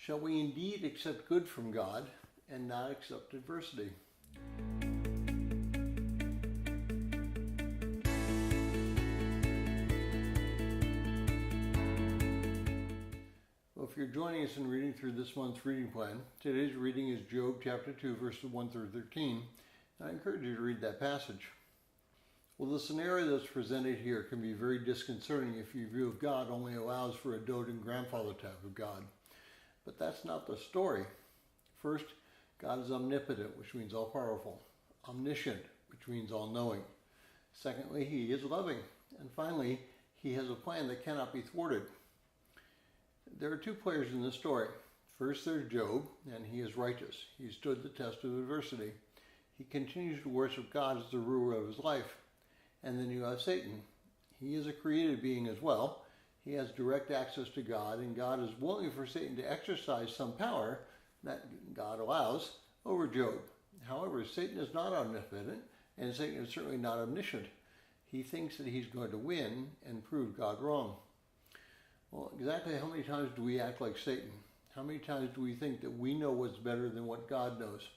Shall we indeed accept good from God and not accept adversity? Well, if you're joining us in reading through this month's reading plan, today's reading is Job chapter 2, verses 1 through 13, and I encourage you to read that passage. Well, the scenario that's presented here can be very disconcerting if your view of God only allows for a doting grandfather type of God. But that's not the story. First, God is omnipotent, which means all-powerful. Omniscient, which means all-knowing. Secondly, he is loving. And finally, he has a plan that cannot be thwarted. There are two players in this story. First, there's Job, and he is righteous. He stood the test of adversity. He continues to worship God as the ruler of his life. And then you have Satan. He is a created being as well. He has direct access to God, and God is willing for Satan to exercise some power that God allows over Job. However, Satan is not omnipotent, and Satan is certainly not omniscient. He thinks that he's going to win and prove God wrong. Well, exactly how many times do we act like Satan? How many times do we think that we know what's better than what God knows?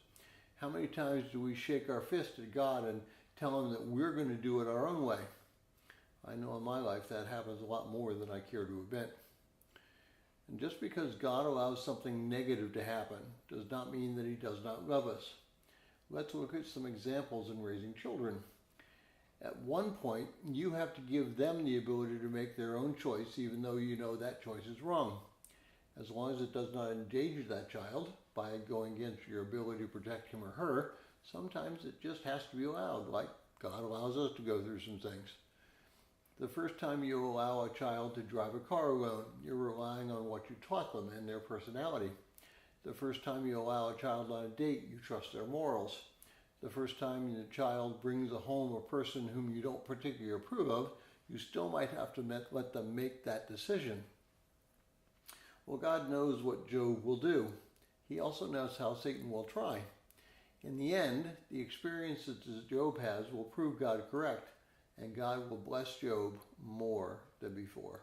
How many times do we shake our fist at God and tell him that we're going to do it our own way? I know in my life that happens a lot more than I care to admit. And just because God allows something negative to happen does not mean that he does not love us. Let's look at some examples in raising children. At one point, you have to give them the ability to make their own choice, even though you know that choice is wrong. As long as it does not endanger that child by going against your ability to protect him or her, sometimes it just has to be allowed, like God allows us to go through some things. The first time you allow a child to drive a car alone, you're relying on what you taught them and their personality. The first time you allow a child on a date, you trust their morals. The first time the child brings home a person whom you don't particularly approve of, you still might have to let them make that decision. Well, God knows what Job will do. He also knows how Satan will try. In the end, the experiences that Job has will prove God correct, and God will bless Job more than before.